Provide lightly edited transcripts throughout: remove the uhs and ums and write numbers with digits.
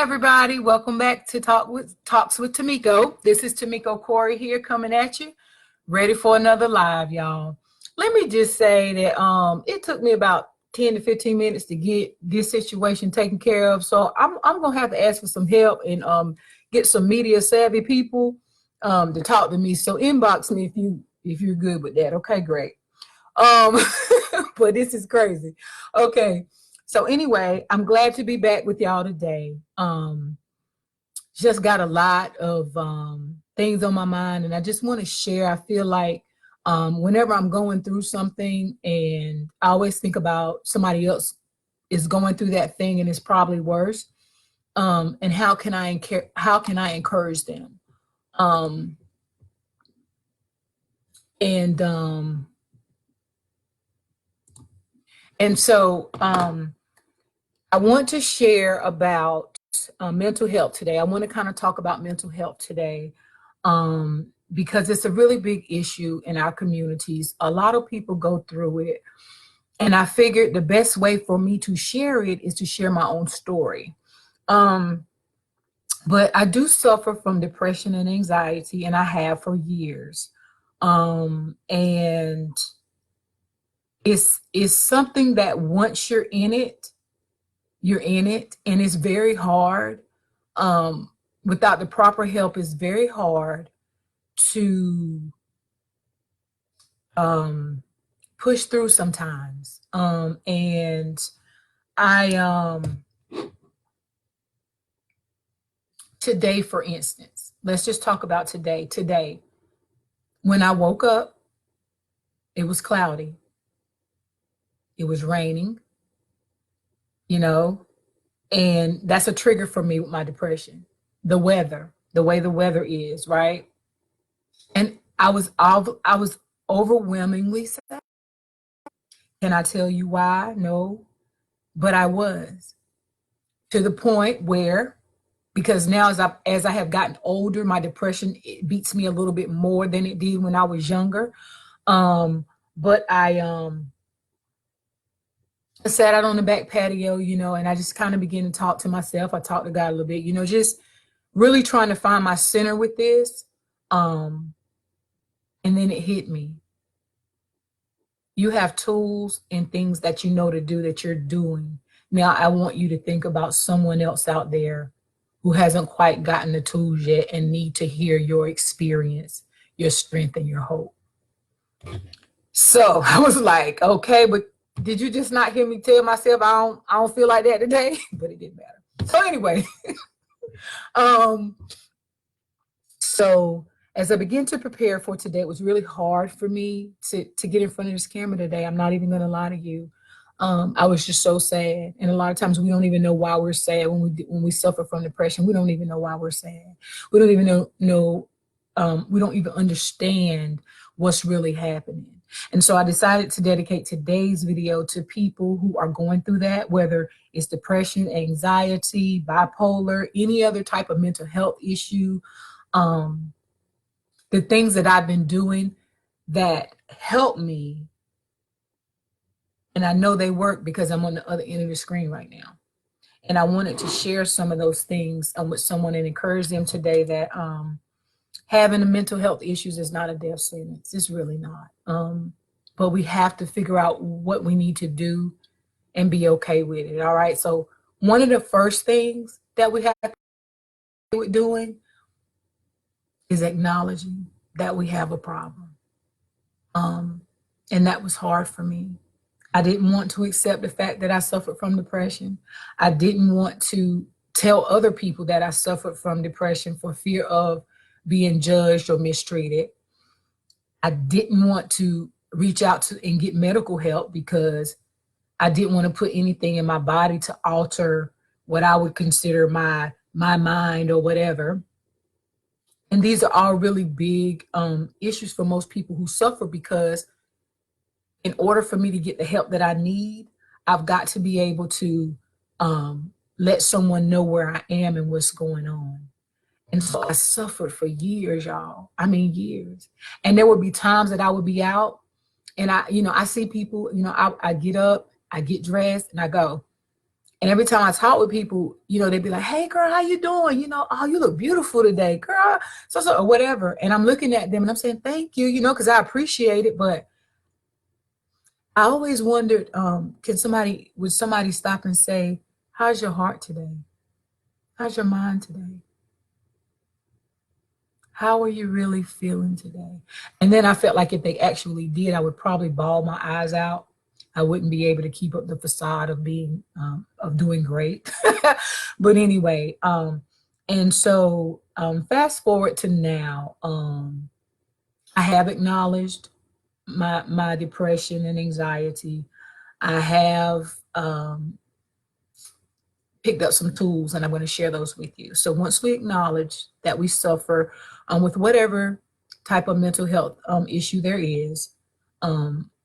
everybody, welcome back to Talks with Tamiko. This is Tamiko Corey here coming at you, ready for another live, y'all. Let me just say that it took me about 10 to 15 minutes to get this situation taken care of. So I'm gonna have to ask for some help and get some media savvy people to talk to me. So inbox me if you're good with that. Okay, great. But this is crazy. Okay. So anyway, I'm glad to be back with y'all today. Just got a lot of things on my mind, and I just want to share. I feel like whenever I'm going through something, and I always think about somebody else is going through that thing and it's probably worse, and how can I encourage them? And so I want to share about mental health today. I want to kind of talk about mental health today because it's a really big issue in our communities. A lot of people go through it. And I figured the best way for me to share it is to share my own story. But I do suffer from depression and anxiety, and I have for years. And it's something that once you're in it, and it's very hard. Without the proper help, it's very hard to push through sometimes. And I today, for instance, let's just talk about today. Today, when I woke up, it was cloudy. It was raining. And that's a trigger for me with my depression. The weather, the way the weather is, right? And I was overwhelmingly sad. Can I tell you why? No, but I was, to the point where, because now as I have gotten older, my depression, it beats me a little bit more than it did when I was younger. But I sat out on the back patio, and I just kind of began to talk to myself. I talked to God a little bit, just really trying to find my center with this. And then it hit me. You have tools and things that you know to do that you're doing. Now, I want you to think about someone else out there who hasn't quite gotten the tools yet and need to hear your experience, your strength, and your hope. So I was like, okay, but did you just not hear me tell myself I don't feel like that today? But it didn't matter. So anyway, so as I began to prepare for today, it was really hard for me to get in front of this camera today. I'm not even going to lie to you. I was just so sad. And a lot of times we don't even know why we're sad when we suffer from depression. We don't even know why we're sad. We don't even know we don't even understand what's really happening. And so I decided to dedicate today's video to people who are going through that, whether it's depression, anxiety, bipolar, any other type of mental health issue. The things that I've been doing that help me, and I know they work because I'm on the other end of the screen right now. And I wanted to share some of those things with someone and encourage them today that having a mental health issues is not a death sentence. It's really not. But we have to figure out what we need to do and be okay with it. All right. So one of the first things that we have to do doing is acknowledging that we have a problem. And that was hard for me. I didn't want to accept the fact that I suffered from depression. I didn't want to tell other people that I suffered from depression for fear of being judged or mistreated. I didn't want to reach out to and get medical help because I didn't want to put anything in my body to alter what I would consider my mind or whatever. And these are all really big issues for most people who suffer, because in order for me to get the help that I need, I've got to be able to let someone know where I am and what's going on. And so I suffered for years, y'all. I mean, years. And there would be times that I would be out and I see people, I get up, I get dressed and I go. And every time I talk with people, you know, they'd be like, hey girl, how you doing? You know, oh, you look beautiful today, girl. So, or whatever. And I'm looking at them and I'm saying, thank you, you know, because I appreciate it. But I always wondered, would somebody stop and say, how's your heart today? How's your mind today? How are you really feeling today? And then I felt like if they actually did, I would probably bawl my eyes out. I wouldn't be able to keep up the facade of being, of doing great. But anyway, and so fast forward to now, I have acknowledged my depression and anxiety. I have picked up some tools, and I'm going to share those with you. So once we acknowledge that we suffer with whatever type of mental health issue there is,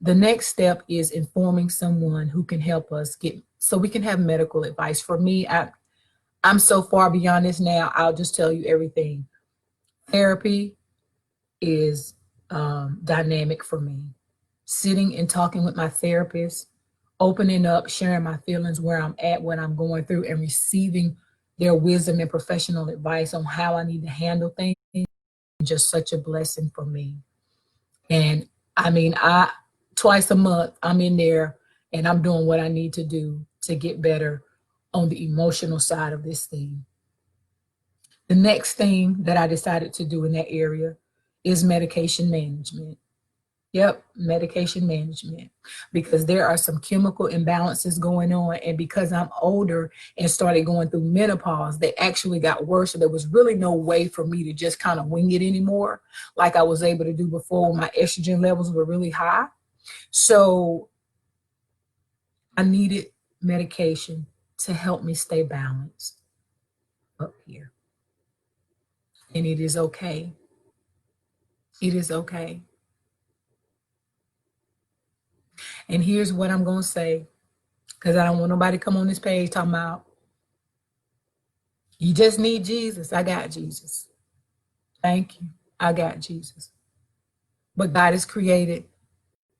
the next step is informing someone who can help us so we can have medical advice. For me, I'm so far beyond this now, I'll just tell you everything. Therapy is dynamic for me. Sitting and talking with my therapist, opening up, sharing my feelings, where I'm at, what I'm going through, and receiving their wisdom and professional advice on how I need to handle things, just such a blessing for me. And I mean, twice a month, I'm in there and I'm doing what I need to do to get better on the emotional side of this thing. The next thing that I decided to do in that area is medication management. Yep, medication management, because there are some chemical imbalances going on. And because I'm older and started going through menopause, they actually got worse. So there was really no way for me to just kind of wing it anymore, like I was able to do before when my estrogen levels were really high. So I needed medication to help me stay balanced up here. And it is okay. It is okay. And here's what I'm going to say, because I don't want nobody to come on this page talking about, you just need Jesus. I got Jesus. Thank you. I got Jesus. But God has created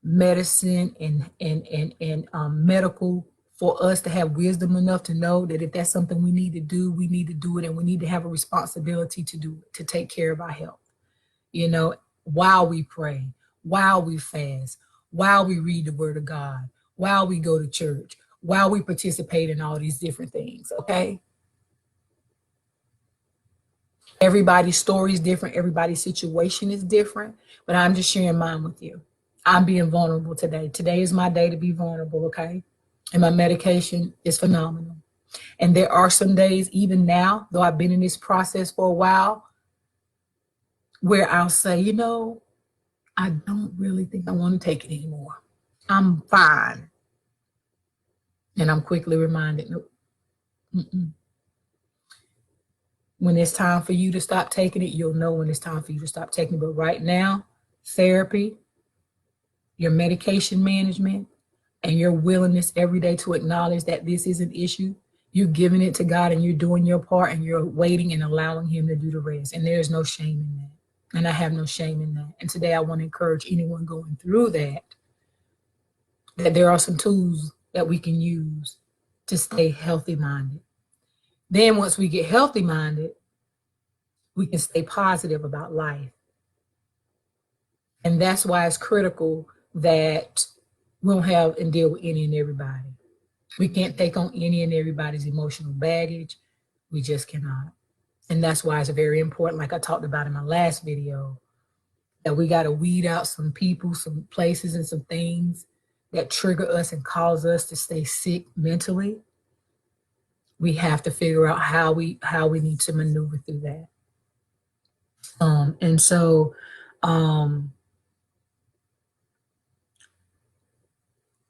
medicine and medical for us to have wisdom enough to know that if that's something we need to do, we need to do it, and we need to have a responsibility to do it, to take care of our health. You know, while we pray, while we fast, while we read the word of God, while we go to church, while we participate in all these different things, okay? Everybody's story is different. Everybody's situation is different, but I'm just sharing mine with you. I'm being vulnerable today. Today is my day to be vulnerable, okay? And my medication is phenomenal. And there are some days, even now, though I've been in this process for a while, where I'll say, you know, I don't really think I want to take it anymore. I'm fine. And I'm quickly reminded, nope, mm-mm. When it's time for you to stop taking it, you'll know when it's time for you to stop taking it. But right now, therapy, your medication management, and your willingness every day to acknowledge that this is an issue, you're giving it to God and you're doing your part and you're waiting and allowing him to do the rest. And there's no shame in that. And I have no shame in that. And today I want to encourage anyone going through that there are some tools that we can use to stay healthy minded. Then once we get healthy minded, we can stay positive about life. And that's why it's critical that we don't have and deal with any and everybody. We can't take on any and everybody's emotional baggage. We just cannot. And that's why it's very important, like I talked about in my last video, that we got to weed out some people, some places, and some things that trigger us and cause us to stay sick mentally. We have to figure out how we need to maneuver through that. And so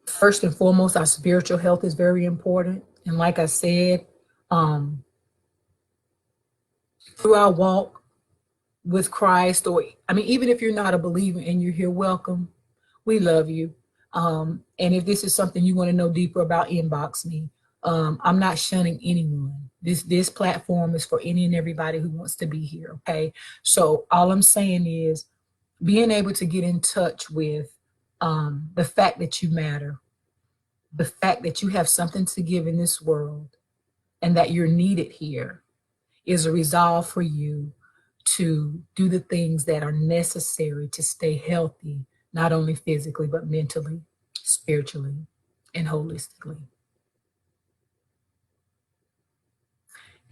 first and foremost, our spiritual health is very important. And like I said, through our walk with Christ, or I mean, even if you're not a believer and you're here, welcome. We love you. And if this is something you want to know deeper about, inbox me. I'm not shunning anyone. This platform is for any and everybody who wants to be here. Okay. So all I'm saying is being able to get in touch with the fact that you matter, the fact that you have something to give in this world and that you're needed here is a resolve for you to do the things that are necessary to stay healthy, not only physically, but mentally, spiritually, and holistically.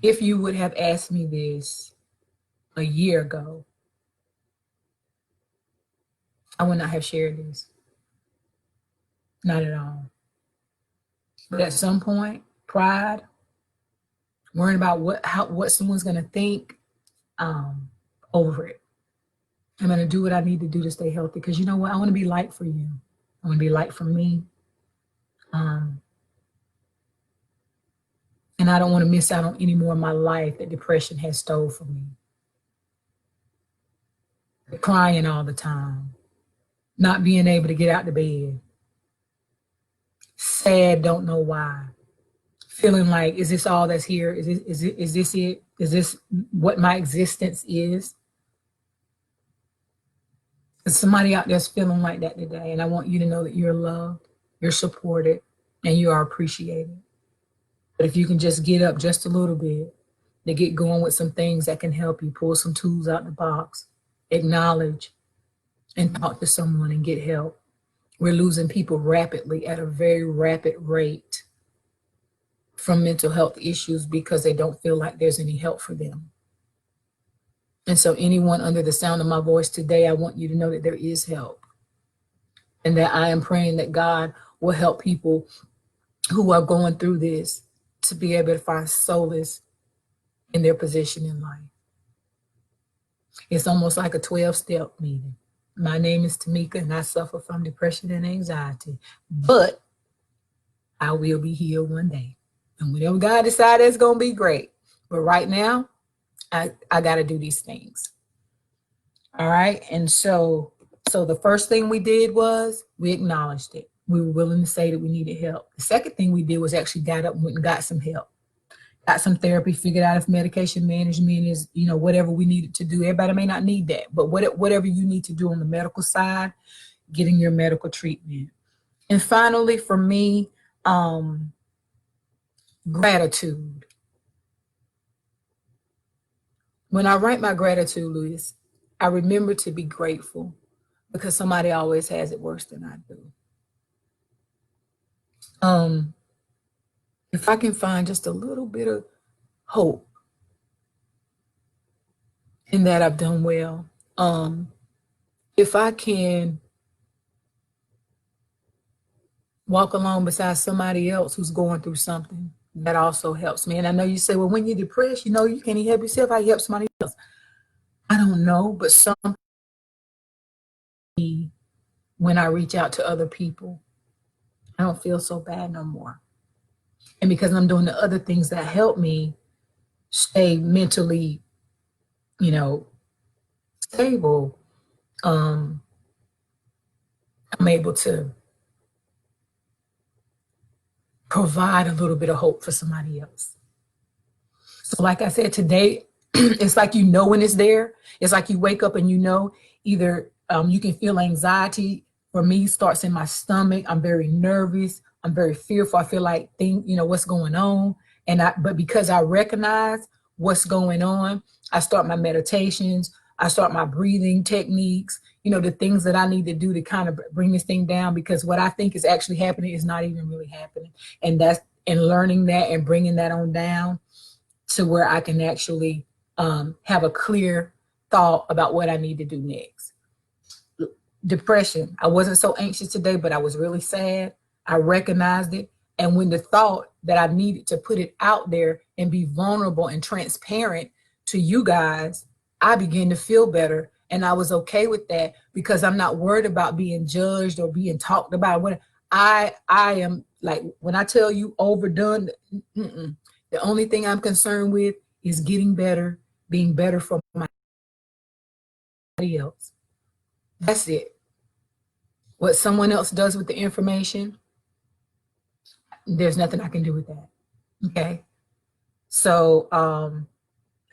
If you would have asked me this a year ago, I would not have shared this. Not at all. But at some point, pride, worrying about what someone's going to think, over it. I'm going to do what I need to do to stay healthy because you know what? I want to be light for you. I want to be light for me. And I don't want to miss out on any more of my life that depression has stole from me. Crying all the time, not being able to get out of bed, sad, don't know why, feeling like, is this all that's here? Is this it? Is this what my existence is? There's somebody out there's feeling like that today, and I want you to know that you're loved, you're supported, and you are appreciated. But if you can just get up just a little bit, to get going with some things that can help you, pull some tools out the box, acknowledge, and talk to someone and get help. We're losing people rapidly at a very rapid rate from mental health issues because they don't feel like there's any help for them. And so anyone under the sound of my voice today, I want you to know that there is help. And that I am praying that God will help people who are going through this to be able to find solace in their position in life. It's almost like a 12-step meeting. My name is Tamiko, and I suffer from depression and anxiety, but I will be healed one day. And whenever God decides, it's going to be great. But right now, I got to do these things. All right. And so the first thing we did was we acknowledged it. We were willing to say that we needed help. The second thing we did was actually got up and went and got some help. Got some therapy, figured out if medication management is, whatever we needed to do. Everybody may not need that, but whatever you need to do on the medical side, getting your medical treatment. And finally, for me, gratitude. When I write my gratitude list, I remember to be grateful because somebody always has it worse than I do. If I can find just a little bit of hope in that, I've done well. If I can walk along beside somebody else who's going through something, that also helps me. And I know you say, well, when you're depressed, you can't even help yourself. How you help somebody else? I don't know, but when I reach out to other people, I don't feel so bad no more. And because I'm doing the other things that help me stay mentally, stable, I'm able to provide a little bit of hope for somebody else. So like I said, today, it's like when it's there. It's like you wake up and either you can feel anxiety. For me, starts in my stomach. I'm very nervous. I'm very fearful. I feel like what's going on. But because I recognize what's going on, I start my meditations. I start my breathing techniques, the things that I need to do to kind of bring this thing down, because what I think is actually happening is not even really happening. And learning that and bringing that on down to where I can actually have a clear thought about what I need to do next. Depression. I wasn't so anxious today, but I was really sad. I recognized it. And when the thought that I needed to put it out there and be vulnerable and transparent to you guys, I began to feel better. And I was okay with that because I'm not worried about being judged or being talked about. When I am, like, when I tell you overdone, the only thing I'm concerned with is getting better, being better for somebody else. That's it. What someone else does with the information, there's nothing I can do with that. Okay. So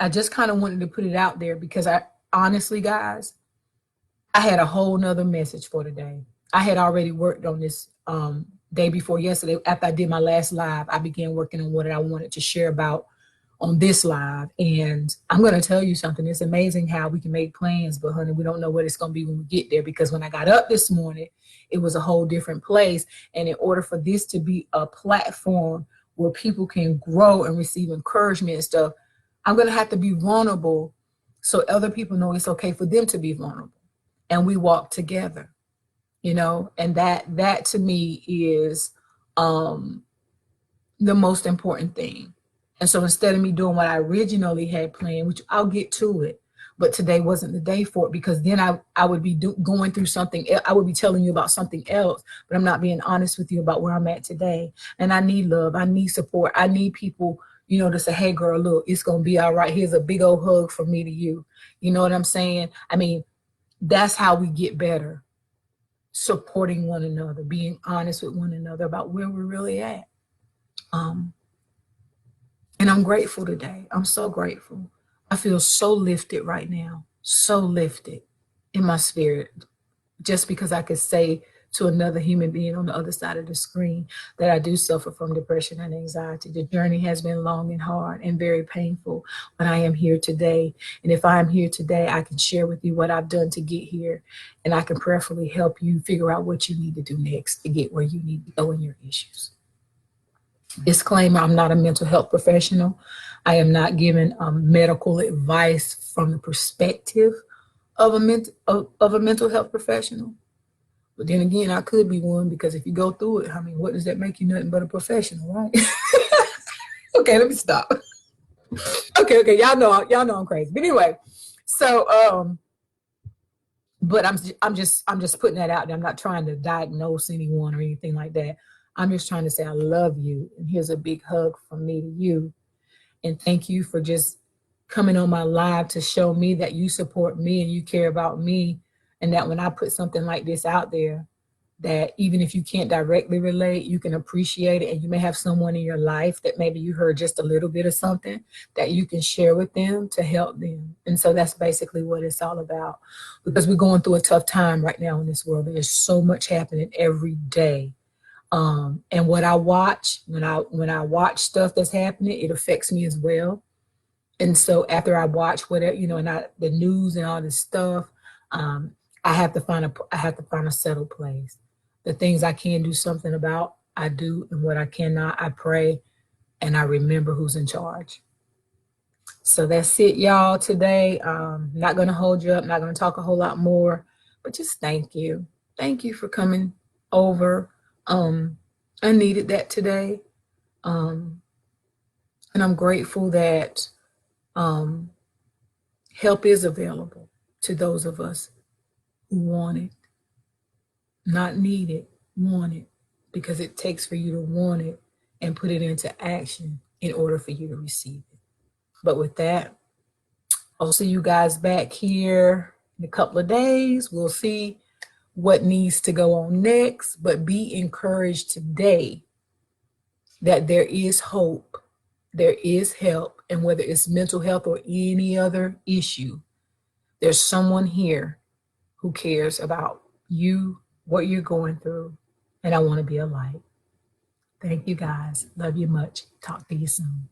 I just kind of wanted to put it out there because honestly, guys, I had a whole nother message for today. I had already worked on this day before yesterday, after I did my last live, I began working on what I wanted to share about on this live. And I'm going to tell you something. It's amazing how we can make plans, but honey, we don't know what it's going to be when we get there. Because when I got up this morning, it was a whole different place. And in order for this to be a platform where people can grow and receive encouragement and stuff, I'm going to have to be vulnerable so other people know it's okay for them to be vulnerable. And we walk together, you know, and that to me is the most important thing. And so instead of me doing what I originally had planned, which I'll get to it, but today wasn't the day for it, because then I would be going through something. I would be telling you about something else, but I'm not being honest with you about where I'm at today. And I need love. I need support. I need people, you know, to say, hey, girl, look, it's going to be all right. Here's a big old hug from me to you. You know what I'm saying? I mean, that's how we get better. Supporting one another, being honest with one another about where we're really at. And I'm grateful today. I'm so grateful. I feel so lifted right now, so lifted in my spirit, just because I could say to another human being on the other side of the screen that I do suffer from depression and anxiety. The journey has been long and hard and very painful, but I am here today. And if I am here today, I can share with you what I've done to get here, and I can prayerfully help you figure out what you need to do next to get where you need to go in your issues. Disclaimer, I'm not a mental health professional. I am not giving medical advice from the perspective of a mental health professional. But then again, I could be one, because if you go through it, I mean, what does that make you? Nothing but a professional, right? Okay, let me stop. Okay, y'all know I'm crazy. But anyway, so but I'm just putting that out there. I'm not trying to diagnose anyone or anything like that. I'm just trying to say I love you, and here's a big hug from me to you. And thank you for just coming on my live to show me that you support me and you care about me, and that when I put something like this out there, that even if you can't directly relate, you can appreciate it. And you may have someone in your life that maybe you heard just a little bit of something that you can share with them to help them. And so that's basically what it's all about, because we're going through a tough time right now in this world. There's so much happening every day. And what I watch, when I watch stuff that's happening, it affects me as well. And so after I watch whatever, you know, and the news and all this stuff, I have to find a settled place. The things I can do something about, I do, and what I cannot, I pray, and I remember who's in charge. So that's it, y'all, today. Not going to hold you up, not going to talk a whole lot more, but just thank you. Thank you for coming over. I needed that today. And I'm grateful that help is available to those of us who want it. Not need it, want it, because it takes for you to want it and put it into action in order for you to receive it. But with that, I'll see you guys back here in a couple of days. We'll see what needs to go on next, but be encouraged today that there is hope, there is help, and whether it's mental health or any other issue, there's someone here who cares about you, what you're going through, and I want to be a light. Thank you guys. Love you much. Talk to you soon.